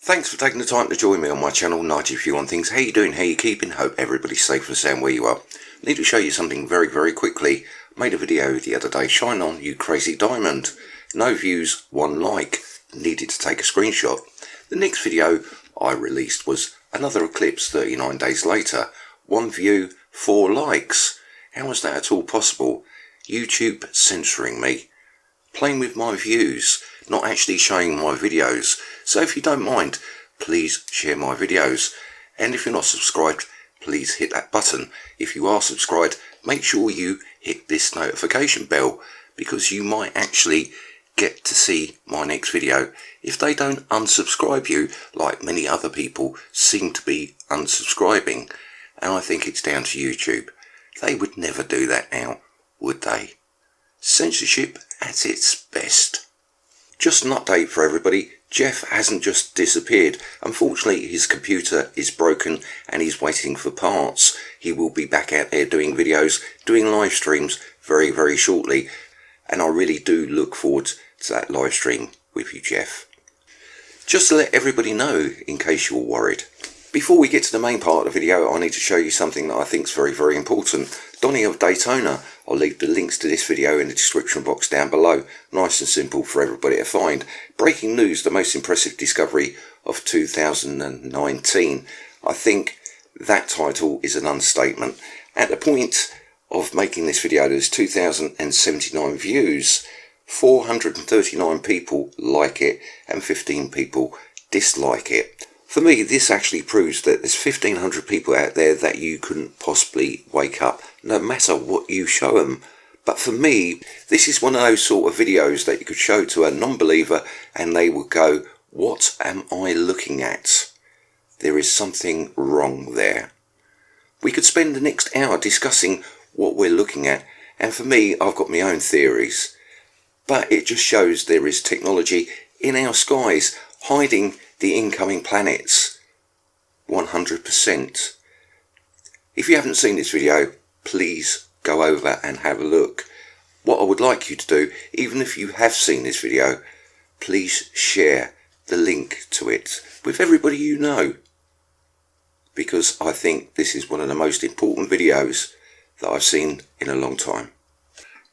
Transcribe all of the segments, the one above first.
Thanks for taking the time to join me on my channel, Nige View on Things. How you doing? How you keeping? Hope everybody's safe and sound where you are. I need to show you something very quickly. I made a video the other day, shine on you crazy diamond. No views, 1 like. Needed to take a screenshot. The next video I released was another eclipse 39 days later. 1 view, 4 likes. How was that at all possible? YouTube censoring me. Playing with my views, not actually showing my videos. So if you don't mind, please share my videos. And if you're not subscribed, please hit that button. If you are subscribed, make sure you hit this notification bell, because you might actually get to see my next video if they don't unsubscribe you like many other people seem to be unsubscribing. And I think it's down to YouTube. They would never do that now, would they? Censorship at its best. Just an update for everybody. Jeff hasn't just disappeared. Unfortunately, his computer is broken and he's waiting for parts. He will be back out there doing videos, doing live streams very shortly. And I really do look forward to that live stream with you, Jeff. Just to let everybody know, in case you're worried. Before we get to the main part of the video, I need to show you something that I think is very important. Donny of Daytona. I'll leave the links to this video in the description box down below. Nice and simple for everybody to find. Breaking news, the most impressive discovery of 2019. I think that title is an understatement. At the point of making this video, there's 2,079 views. 439 people like it and 15 people dislike it. For me, this actually proves that there's 1,500 people out there that you couldn't possibly wake up, no matter what you show them. But for me, this is one of those sort of videos that you could show to a non-believer and they would go, what am I looking at? There is something wrong there. We could spend the next hour discussing what we're looking at, and for me, I've got my own theories. But it just shows there is technology in our skies hiding the incoming planets. 100%. If you haven't seen this video, please go over and have a look. What I would like you to do, even if you have seen this video, please share the link to it with everybody you know, because I think this is one of the most important videos that I've seen in a long time.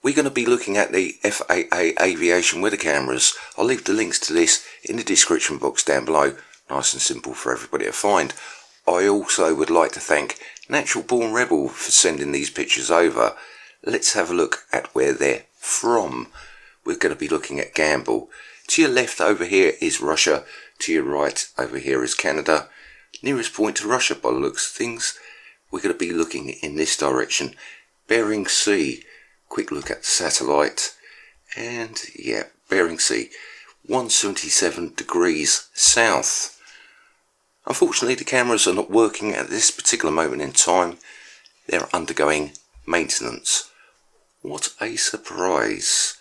We're going to be looking at the FAA aviation weather cameras. I'll leave the links to this in the description box down below. Nice and simple for everybody to find. I also would like to thank Natural Born Rebel for sending these pictures over. Let's have a look at where they're from. We're going to be looking at Gamble. To your left over here is Russia. To your right over here is Canada. Nearest point to Russia by the looks of things. We're going to be looking in this direction. Bering Sea. Quick look at the satellite, and yeah, Bering Sea, 177 degrees south. Unfortunately, the cameras are not working at this particular moment in time. They're undergoing maintenance. What a surprise.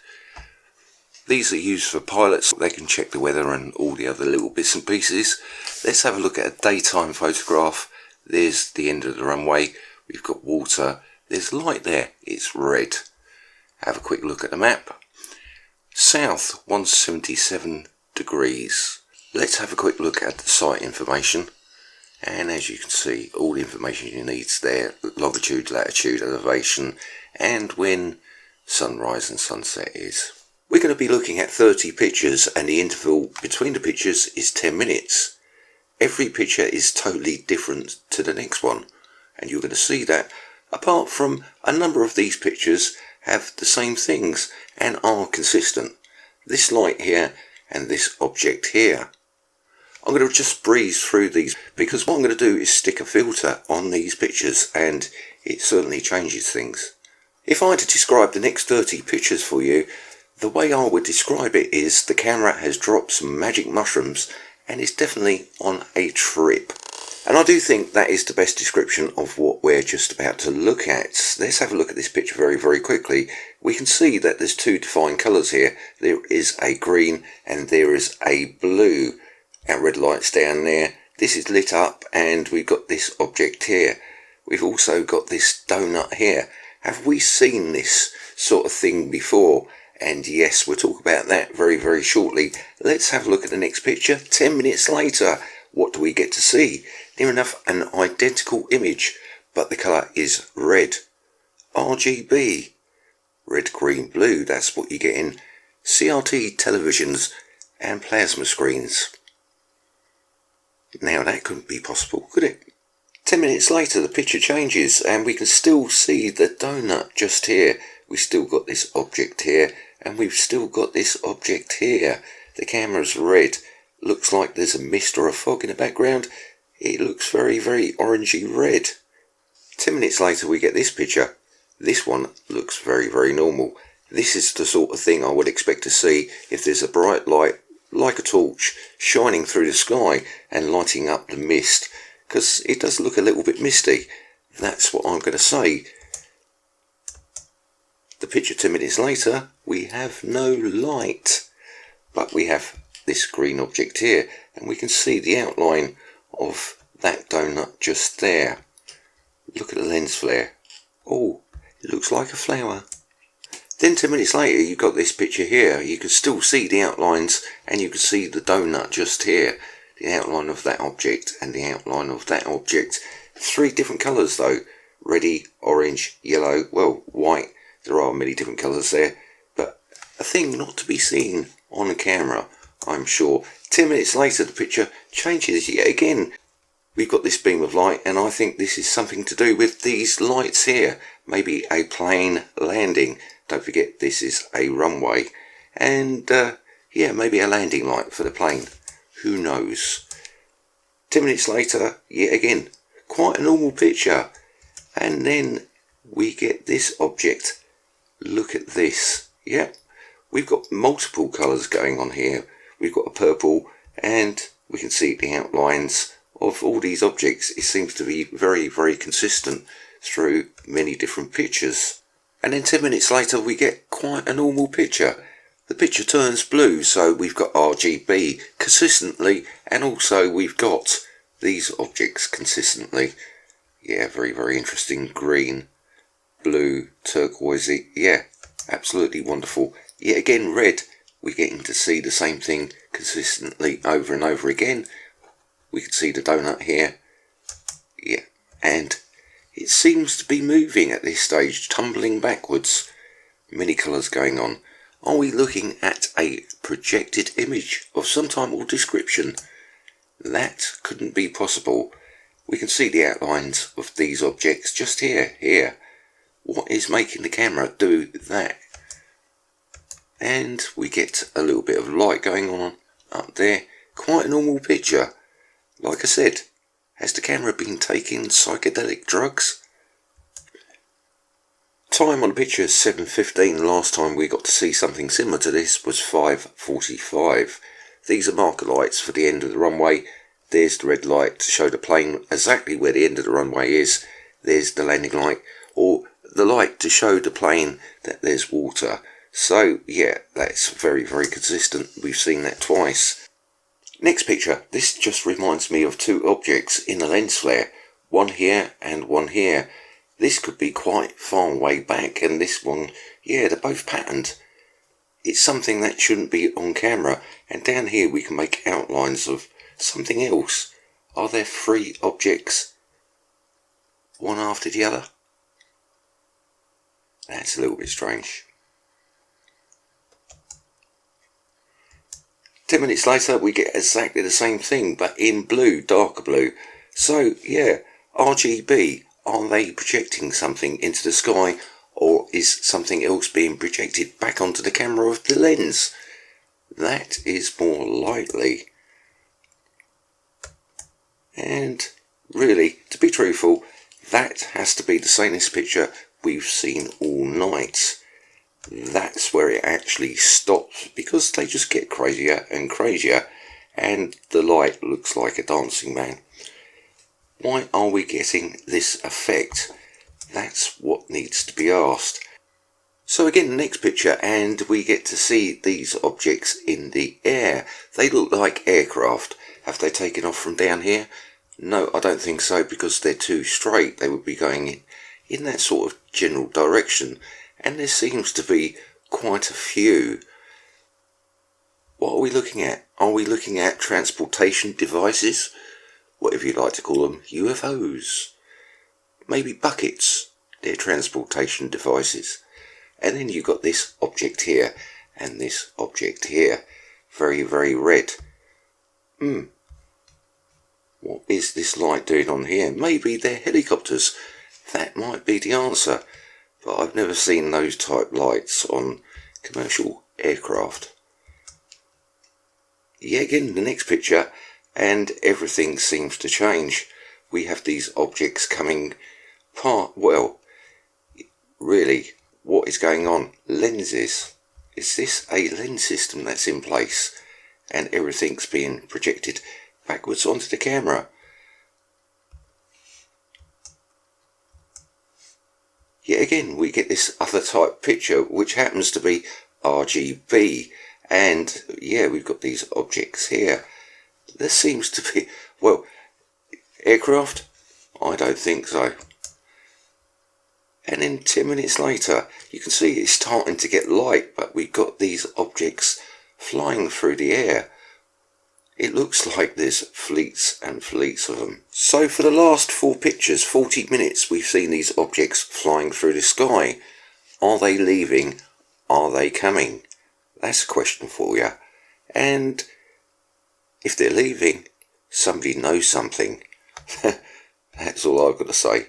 These are used for pilots. They can check the weather and all the other little bits and pieces. Let's have a look at a daytime photograph. There's the end of the runway. We've got water. There's light there. It's red. Have a quick look at the map. South, 177 degrees. Let's have a quick look at the site information. And as you can see, all the information you need is there. Longitude, latitude, elevation, and when sunrise and sunset is. We're going to be looking at 30 pictures, and the interval between the pictures is 10 minutes. Every picture is totally different to the next one. And you're going to see that, apart from a number of these pictures have the same things and are consistent. This light here and this object here. I'm going to just breeze through these because what I'm going to do is stick a filter on these pictures and it certainly changes things. If I had to describe the next 30 pictures for you, the way I would describe it is the camera has dropped some magic mushrooms and is definitely on a trip. And I do think that is the best description of what we're just about to look at. Let's have a look at this picture very quickly. We can see that there's 2 defined colours here. There is a green and there is a blue. Our red light's down there. This is lit up and we've got this object here. We've also got this donut here. Have we seen this sort of thing before? And yes, we'll talk about that very, very shortly. Let's have a look at the next picture. 10 minutes later, what do we get to see? Near enough an identical image, but the colour is red. RGB. Red, green, blue. That's what you get in CRT televisions and plasma screens. Now that couldn't be possible, could it? 10 minutes later, the picture changes and we can still see the donut just here. We've still got this object here and we've still got this object here. The camera's red. Looks like there's a mist or a fog in the background. It looks very, very orangey red. 10 minutes later we get this picture. This one looks very, very normal. This is the sort of thing I would expect to see if there's a bright light, like a torch, shining through the sky and lighting up the mist, because it does look a little bit misty. That's what I'm going to say. The picture 10 minutes later, we have no light, but we have this green object here, and we can see the outline of that donut just there. Look at the lens flare. Oh, it looks like a flower. Then 10 minutes later, you've got this picture here. You can still see the outlines, and you can see the donut just here. The outline of that object and the outline of that object. 3 different colours though. Reddy, orange, yellow, well, white. There are many different colours there. But a thing not to be seen on a camera, I'm sure. 10 minutes later, the picture changes yet again. We've got this beam of light, and I think this is something to do with these lights here. Maybe a plane landing. Don't forget, this is a runway. And, yeah, maybe a landing light for the plane. Who knows? 10 minutes later, yet again, quite a normal picture. And then we get this object. Look at this. Yep, we've got multiple colours going on here. We've got a purple, and we can see the outlines of all these objects. It seems to be very, very consistent through many different pictures. And then 10 minutes later we get quite a normal picture. The picture turns blue, so we've got RGB consistently, and also we've got these objects consistently. Yeah, very, very interesting. Green, blue, turquoisey. Yeah, absolutely wonderful. Yet again, red. We're getting to see the same thing consistently over and over again. We can see the donut here. Yeah, and it seems to be moving at this stage, tumbling backwards. Many colours going on. Are we looking at a projected image of some type or description? That couldn't be possible. We can see the outlines of these objects just here. What is making the camera do that? And we get a little bit of light going on up there. Quite a normal picture. Like I said, has the camera been taking psychedelic drugs? Time on the picture is 7:15. Last time we got to see something similar to this was 5:45. These are marker lights for the end of the runway. There's the red light to show the plane exactly where the end of the runway is. There's the landing light, or the light to show the plane that there's water. So yeah, that's very, very consistent. We've seen that twice. Next picture, this just reminds me of 2 objects in a lens flare. One here and one here. This could be quite far way back, and this one, yeah, they're both patterned. It's something that shouldn't be on camera. And down here we can make outlines of something else. Are there 3 objects, one after the other? That's a little bit strange. 10 minutes later we get exactly the same thing, but in blue, darker blue. So yeah, RGB, are they projecting something into the sky, or is something else being projected back onto the camera of the lens? That is more likely. And really, to be truthful, that has to be the sanest picture we've seen all night. That's where it actually stops, because they just get crazier and crazier, and the light looks like a dancing man. Why are we getting this effect? That's what needs to be asked. So again, the next picture, and we get to see these objects in the air. They look like aircraft. Have they taken off from down here? No, I don't think so, because they're too straight. They would be going in that sort of general direction. And there seems to be quite a few. What are we looking at? Are we looking at transportation devices? Whatever you like to call them, UFOs. Maybe buckets, they're transportation devices. And then you've got this object here, and this object here. Very, very red. What is this light doing on here? Maybe they're helicopters. That might be the answer. But I've never seen those type lights on commercial aircraft. Yet again, the next picture, and everything seems to change. We have these objects coming really, what is going on? Lenses. Is this a lens system that's in place? And everything's being projected backwards onto the camera. Yet again, we get this other type picture, which happens to be RGB. And yeah, we've got these objects here. There seems to be, well, aircraft? I don't think so. And then 10 minutes later, you can see it's starting to get light, but we've got these objects flying through the air. It looks like there's fleets and fleets of them. So for the last 4 pictures, 40 minutes, we've seen these objects flying through the sky. Are they leaving? Are they coming? That's a question for you. And if they're leaving, somebody knows something. That's all I've got to say.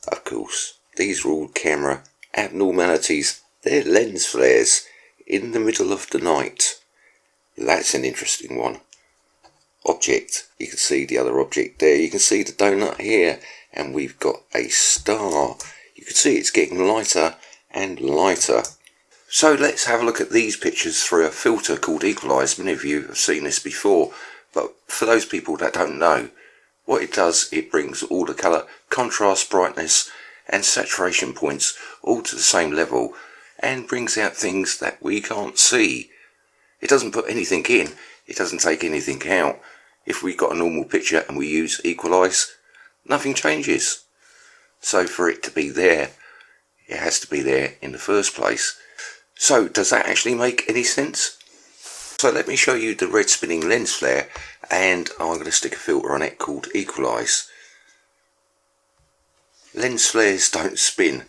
Of course, these are all camera abnormalities. They're lens flares in the middle of the night. That's an interesting one. Object. You can see the other object there. You can see the donut here. And we've got a star. You can see it's getting lighter and lighter. So let's have a look at these pictures through a filter called Equalize. Many of you have seen this before. But for those people that don't know, what it does, it brings all the colour, contrast, brightness and saturation points all to the same level and brings out things that we can't see. It doesn't put anything in, it doesn't take anything out. If we've got a normal picture and we use Equalize, nothing changes. So for it to be there, it has to be there in the first place. So does that actually make any sense? So let me show you the red spinning lens flare, and I'm going to stick a filter on it called Equalize. Lens flares don't spin,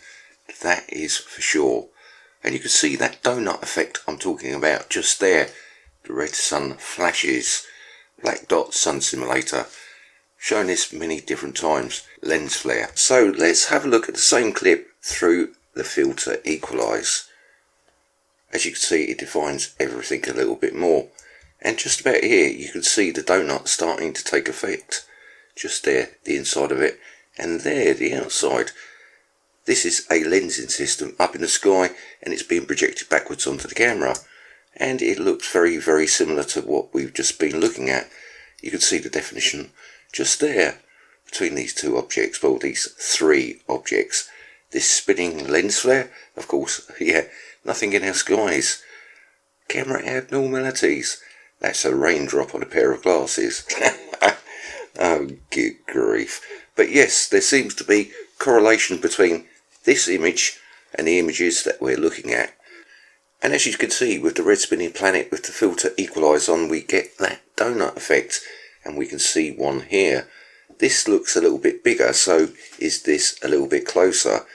that is for sure. And you can see that donut effect I'm talking about just there. The red sun flashes. Black dot sun simulator. Shown this many different times. Lens flare. So let's have a look at the same clip through the filter Equalize. As you can see, it defines everything a little bit more. And just about here, you can see the donut starting to take effect. Just there, the inside of it. And there, the outside. This is a lensing system up in the sky, and it's being projected backwards onto the camera. And it looks very, very similar to what we've just been looking at. You can see the definition just there between these two objects, well, these 3 objects. This spinning lens flare, of course, yeah, nothing in our skies. Camera abnormalities. That's a raindrop on a pair of glasses. Oh, good grief. But yes, there seems to be correlation between this image and the images that we're looking at. And as you can see, with the red spinning planet with the filter Equalize on, we get that donut effect. And we can see one here. This looks a little bit bigger, so is this a little bit closer?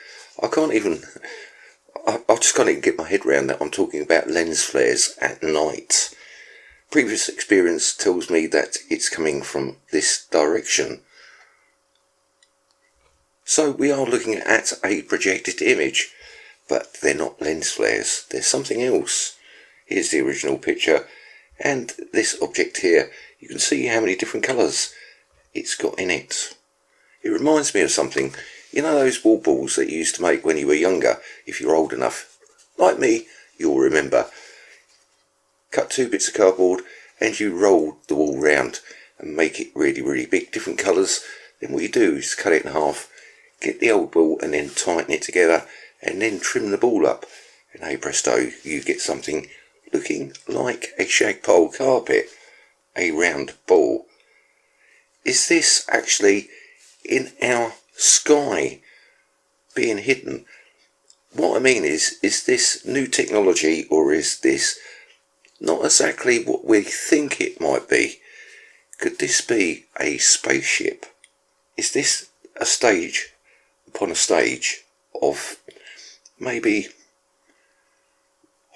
I just can't even get my head around that I'm talking about lens flares at night. Previous experience tells me that it's coming from this direction. So we are looking at a projected image, but they're not lens flares, they're something else. Here's the original picture, and this object here, you can see how many different colours it's got in it. It reminds me of something. You know those wall balls that you used to make when you were younger? If you're old enough, like me, you'll remember. Cut 2 bits of cardboard and you roll the wall round and make it really, really big, different colours. Then what you do is cut it in half, get the old ball and then tighten it together and then trim the ball up. And hey presto, you get something looking like a shagpole carpet, a round ball. Is this actually in our sky being hidden? what I mean is this new technology, or is this not exactly what we think it might be? Could this be a spaceship? Is this a stage upon a stage of maybe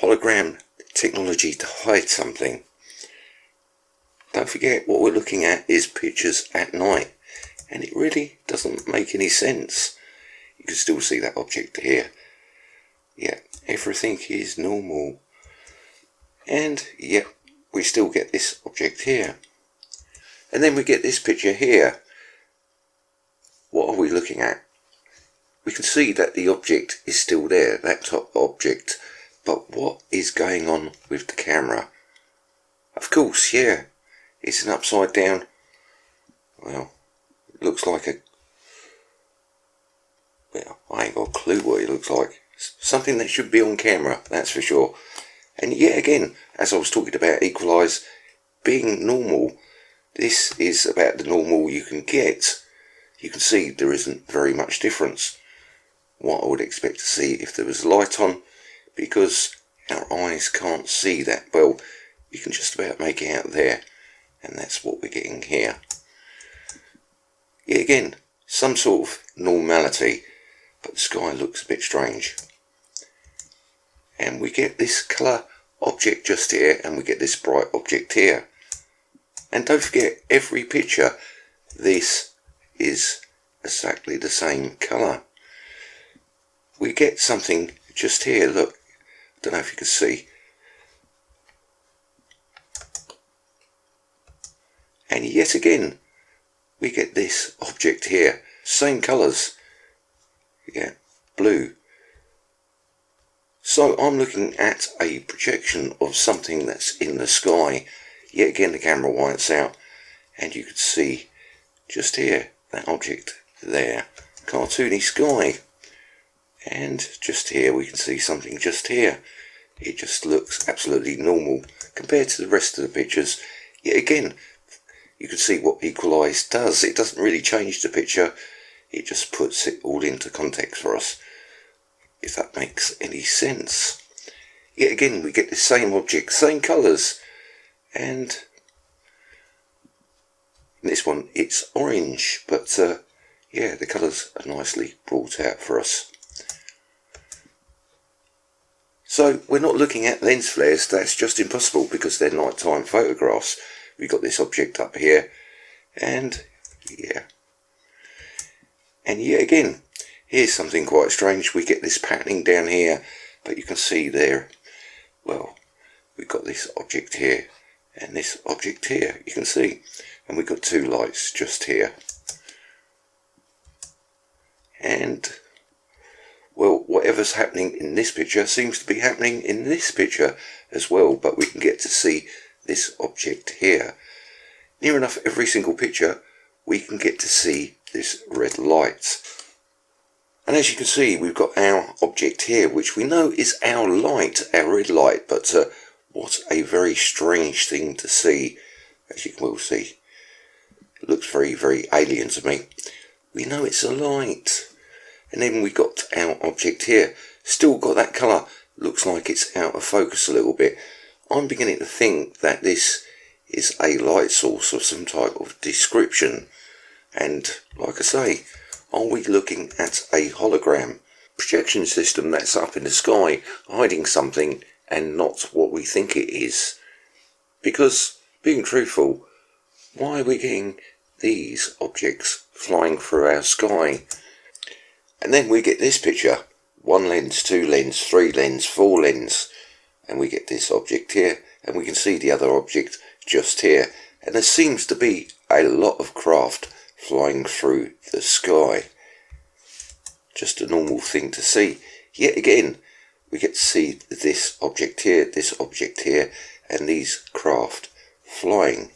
hologram technology to hide something? Don't forget, what we're looking at is pictures at night, and it really doesn't make any sense. You can still see that object here. Yeah, everything is normal. And yeah, we still get this object here. And then we get this picture here. What are we looking at? We can see that the object is still there, that top object. But what is going on with the camera? Of course, yeah, it's an upside down, well, it looks like a, well, I ain't got a clue what it looks like. Something that should be on camera, that's for sure. And yet again, as I was talking about equalise being normal, this is about the normal you can get. You can see there isn't very much difference. What I would expect to see if there was light on, because our eyes can't see that well. You can just about make it out there, and that's what we're getting here. Yet again, some sort of normality, but the sky looks a bit strange. And we get this colour object just here, and we get this bright object here. And don't forget, every picture, this is exactly the same colour. We get something just here, look, I don't know if you can see. And yet again, we get this object here, same colours, yeah, blue. So I'm looking at a projection of something that's in the sky. Yet again, the camera whites out, and you can see just here, that object there, cartoony sky. And just here we can see something just here. It just looks absolutely normal compared to the rest of the pictures. Yet again, you can see what equalise does. It doesn't really change the picture, it just puts it all into context for us, if that makes any sense. Yet again, we get the same object, same colours, and in this one it's orange, but yeah, the colours are nicely brought out for us. So we're not looking at lens flares, that's just impossible because they're nighttime photographs. We've got this object up here, and yeah. And yet again, here's something quite strange. We get this patterning down here, but you can see there, well, we've got this object here, and this object here, you can see. And we've got two lights just here. And well, whatever's happening in this picture seems to be happening in this picture as well, but we can get to see this object here. Near enough every single picture we can get to see this red light. And as you can see, we've got our object here, which we know is our light, our red light, but what a very strange thing to see. As you can well see, it looks very, very alien to me. We know it's a light. And then we got our object here, still got that colour, looks like it's out of focus a little bit. I'm beginning to think that this is a light source of some type of description. And like I say, are we looking at a hologram projection system that's up in the sky, hiding something and not what we think it is? Because, being truthful, why are we getting these objects flying through our sky? And then we get this picture, 1 lens, 2 lens, 3 lens, 4 lens, and we get this object here, and we can see the other object just here. And there seems to be a lot of craft flying through the sky. Just a normal thing to see. Yet again, we get to see this object here, and these craft flying.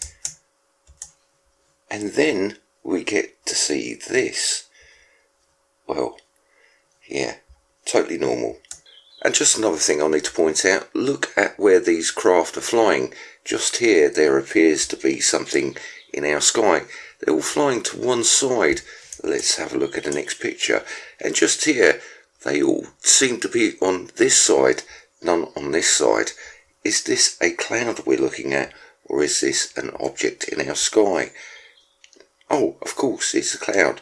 And then we get to see this. Well, yeah, totally normal. And just another thing I need to point out, look at where these craft are flying. Just here there appears to be something in our sky. They're all flying to one side. Let's have a look at the next picture. And just here They all seem to be on this side, none on this side. Is this a cloud we're looking at, or is this an object in our sky? Oh, of course, it's a cloud.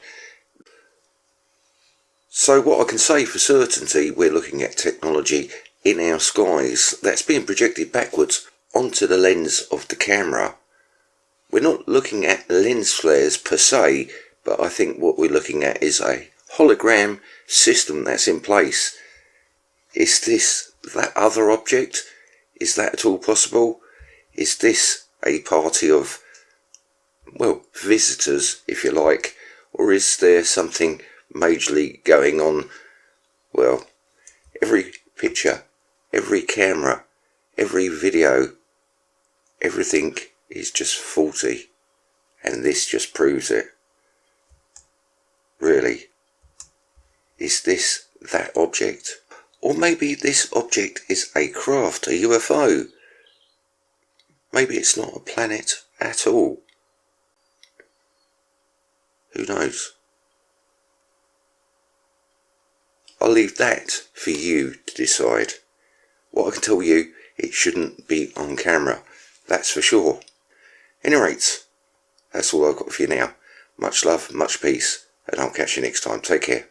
So what I can say for certainty, we're looking at technology in our skies that's being projected backwards onto the lens of the camera. We're not looking at lens flares per se, but I think what we're looking at is a hologram system that's in place. Is this that other object? Is that at all possible? Is this a party of, well, visitors, if you like, or is there something majorly going on? Well, every picture, every camera, every video, everything is just faulty, and this just proves it. Really, is this that object? Or maybe this object is a craft, a UFO. Maybe it's not a planet at all. Who knows? I'll leave that for you to decide. What I can tell you, it shouldn't be on camera, that's for sure. Any rate, that's all I've got for you now. Much love, much peace, and I'll catch you next time. Take care.